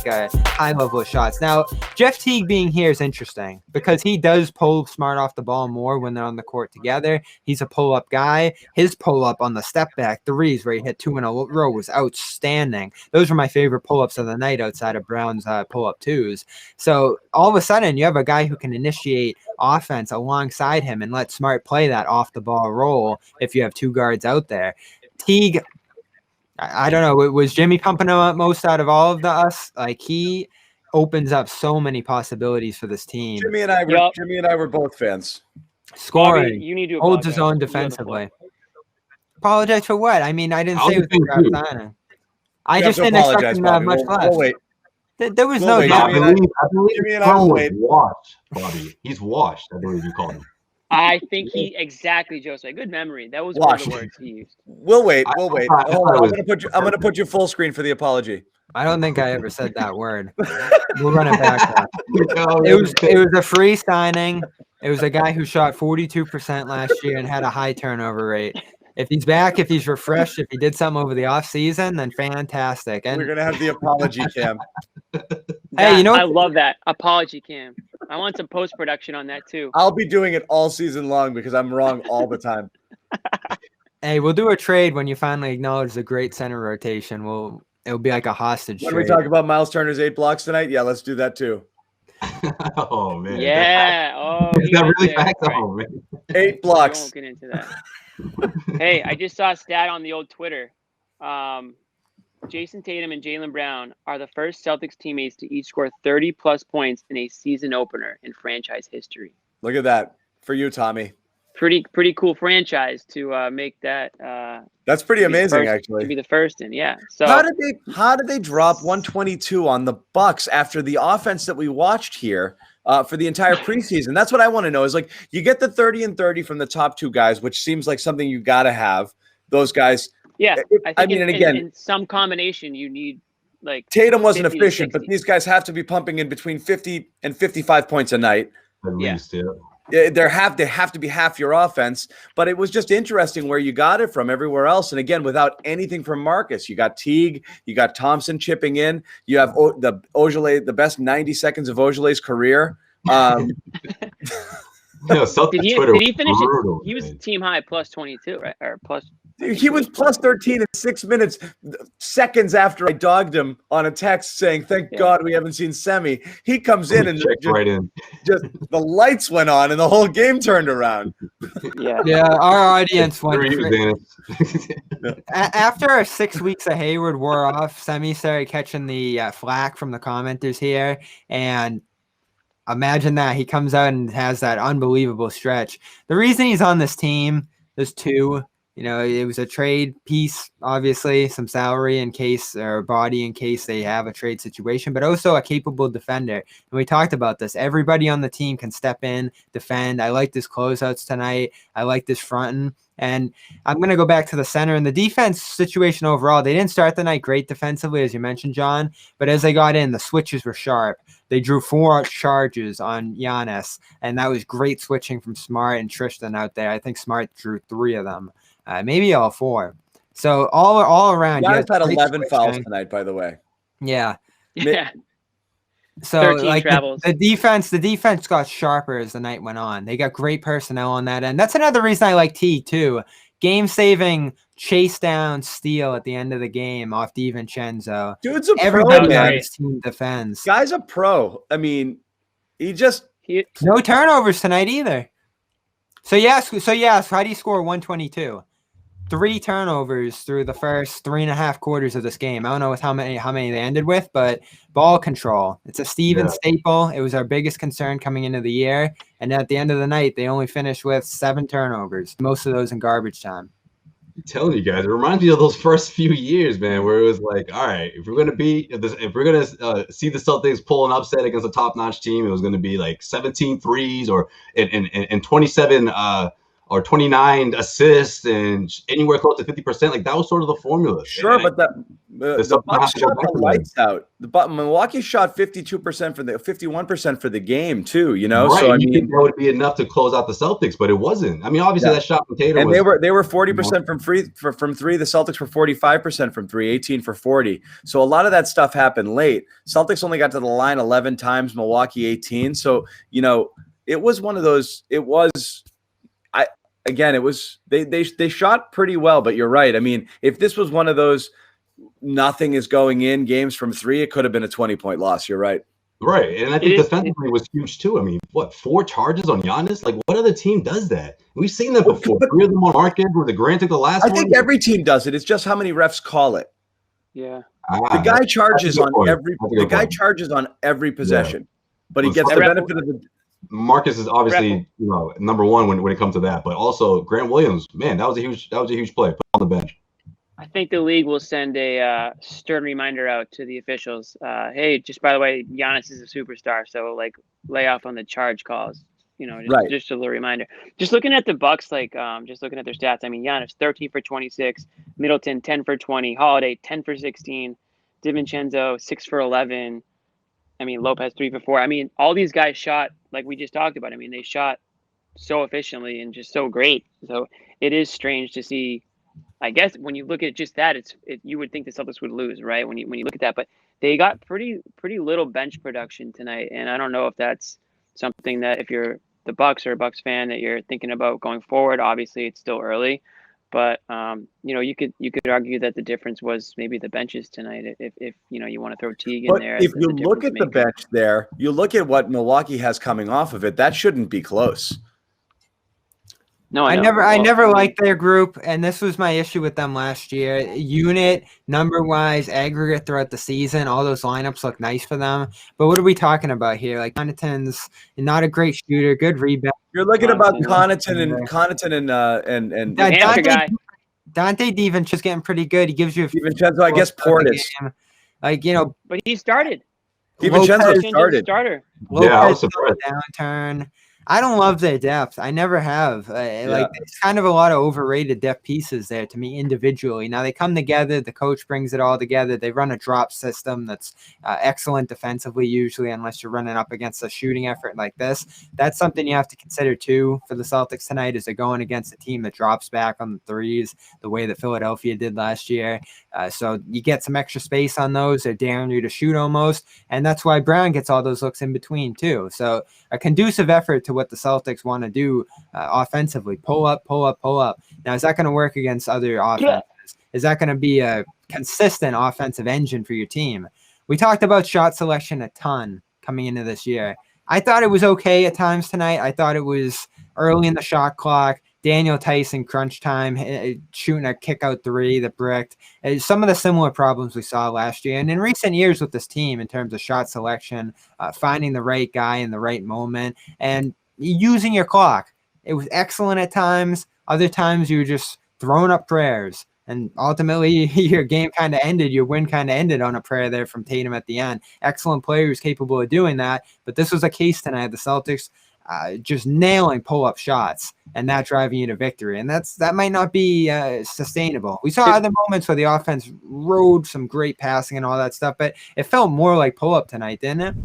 take a high level of shots. Now, Jeff Teague being here is interesting because he does pull Smart off the ball more when they're on the court together. He's a pull-up guy. His pull-up on the step-back threes where he hit 2 in a row was outstanding. Those were my favorite pull-ups of the night outside of Brown's pull-up twos. So all of a sudden, you have a guy who can initiate offense alongside him and let Smart play that off-the-ball role if you have 2 guards out there. Teague, I don't know, was Jimmy pumping him up most out of all of us? Like, he opens up so many possibilities for this team. Jimmy and I were both fans. Scoring, Bobby, you need to holds his own defensively. Apologize for what? I mean, I didn't say it was a crap signing. I just didn't expect him to have much less. We'll wait. There was no doubt. Jimmy and I will wait. Washed, Bobby. He's washed, I believe you called him. I think he exactly, Joseph. Good memory. That was one of the words he used. We'll wait. I'm gonna put you full screen for the apology. I don't think I ever said that word. We'll run it back. It was a free signing. It was a guy who shot 42% last year and had a high turnover rate. If he's back, if he's refreshed, if he did something over the offseason, then fantastic. And we're gonna have the apology cam. Hey, you know what? I love that apology cam. I want some post production on that too. I'll be doing it all season long because I'm wrong all the time. Hey, we'll do a trade when you finally acknowledge the great center rotation. It'll be like a hostage. When we talk about Miles Turner's 8 blocks tonight, yeah, let's do that too. Oh man. Yeah. Oh, is that really back home, man? 8 blocks. We won't get into that. Hey, I just saw a stat on the old Twitter. Jayson Tatum and Jaylen Brown are the first Celtics teammates to each score 30-plus points in a season opener in franchise history. Look at that for you, Tommy. Pretty cool franchise to make that. That's pretty amazing, actually. To be the first in, yeah. So how did they drop 122 on the Bucks after the offense that we watched here for the entire preseason? That's what I want to know. Is like you get the 30 and 30 from the top 2 guys, which seems like something you got to have. Those guys. Yeah, I mean, in some combination, you need like Tatum wasn't efficient, but these guys have to be pumping in between 50 and 55 points a night. At least, yeah. They have to be half your offense, but it was just interesting where you got it from everywhere else. And again, without anything from Marcus, you got Teague, you got Thompson chipping in. You have the Ogilvy, the best 90 seconds of Ogilvy's career. Did he finish it? He was team high plus 22, right? Or plus. He was plus 13 in 6 minutes, seconds after I dogged him on a text saying, "Thank God we haven't seen Semi." He comes in and just the lights went on and the whole game turned around. Yeah. Our audience went. After 6 weeks of Hayward wore off, Semi started catching the flack from the commenters here, and imagine that he comes out and has that unbelievable stretch. The reason he's on this team, there's 2. You know, it was a trade piece, obviously, some salary in case or body in case they have a trade situation, but also a capable defender. And we talked about this. Everybody on the team can step in, defend. I like this closeouts tonight. I like this fronting. And I'm going to go back to the center and the defense situation overall. They didn't start the night great defensively, as you mentioned, John, but as they got in, the switches were sharp. They drew 4 charges on Giannis, and that was great switching from Smart and Tristan out there. I think Smart drew 3 of them. Maybe all 4. So all around. Giannis had 11 fouls tonight, by the way. Yeah. Yeah. So like the defense got sharper as the night went on. They got great personnel on that end. That's another reason I like Teague too. Game-saving chase down steal at the end of the game off DiVincenzo. Dude's a Everybody pro, on his team defends. Guy's a pro. I mean, no turnovers tonight either. So yes, how do you score 122? 3 turnovers through the first 3.5 quarters of this game. I don't know with how many they ended with, but ball control. It's a Steven staple. It was our biggest concern coming into the year. And at the end of the night, they only finished with 7 turnovers, most of those in garbage time. I'm telling you guys, it reminds me of those first few years, man, where it was like, all right, if we're gonna see the Celtics pull an upset against a top-notch team, it was gonna be like 17 threes or and 27 or 29 assists and anywhere close to 50%. Like that was sort of the formula. Sure, And but the Bucks shot the lights out. Milwaukee shot 52% 51% for the game too. You know, right. So I you mean, think that would be enough to close out the Celtics, but it wasn't. I mean, obviously that shot from Tatum, and was, they were 40% from three. The Celtics were 45% from three, 18 for 40. So a lot of that stuff happened late. Celtics only got to the line 11 times. Milwaukee 18. So you know, it was one of those. It was. Again, it was they shot pretty well, but you're right. I mean, if this was one of those nothing is going in games from three, it could have been a 20-point loss. You're right. Right. And I think defensively was huge too. I mean, what, 4 charges on Giannis? Like, what other team does that? We've seen that before. 3 of them on Marquez where the Grant took the last one. I think every team does it. It's just how many refs call it. Yeah. The guy charges on every possession, but he gets the benefit of the. Marcus is obviously, number one when it comes to that, but also Grant Williams, man, that was a huge play. Put on the bench. I think the league will send a stern reminder out to the officials. Hey, just by the way, Giannis is a superstar, so like lay off on the charge calls. Just a little reminder. Just looking at the Bucks, just looking at their stats. I mean, Giannis 13 for 26, Middleton 10 for 20, Holiday 10 for 16, DiVincenzo 6 for 11. I mean, Lopez 3 for 4. I mean, all these guys shot like we just talked about. I mean, they shot so efficiently and just so great. So it is strange to see. I guess when you look at just that, you would think the Celtics would lose, right? When you look at that, but they got pretty little bench production tonight, and I don't know if that's something that if you're the Bucks or a Bucks fan that you're thinking about going forward. Obviously, it's still early, but you could argue that the difference was maybe the benches tonight. If you want to throw Teague in there. If you look at the bench there, you look at what Milwaukee has coming off of it. That shouldn't be close. No, I never liked their group, and this was my issue with them last year. Unit, number-wise, aggregate throughout the season, all those lineups look nice for them. But what are we talking about here? Like, Connaughton's not a great shooter, good rebound. You're looking about Connaughton and Donte DiVencenzo is getting pretty good. He gives you DiVincenzo, I guess Portis. But he started. DiVincenzo started. Lopez, I was surprised. Downturn. I don't love their depth. I never have. It's kind of a lot of overrated depth pieces there to me individually. Now they come together. The coach brings it all together. They run a drop system that's excellent defensively usually, unless you're running up against a shooting effort like this. That's something you have to consider too for the Celtics tonight, is they're going against a team that drops back on the threes the way that Philadelphia did last year. So you get some extra space on those. They're daring you to shoot almost, and that's why Brown gets all those looks in between too. So a conducive effort to what the Celtics want to do offensively. Pull up. Now, is that going to work against other offenses? Is that going to be a consistent offensive engine for your team? We talked about shot selection a ton coming into this year. I thought it was okay at times tonight. I thought it was early in the shot clock. Daniel Tyson crunch time, shooting a kick out 3 that bricked. Some of the similar problems we saw last year. And in recent years with this team in terms of shot selection, finding the right guy in the right moment, and using your clock. It was excellent at times. Other times you were just throwing up prayers. And ultimately your game kind of ended. Your win kind of ended on a prayer there from Tatum at the end. Excellent player who's capable of doing that. But this was a case tonight. The Celtics just nailing pull-up shots and that driving you to victory. And that might not be sustainable. We saw other moments where the offense rode some great passing and all that stuff, but it felt more like pull-up tonight, didn't it?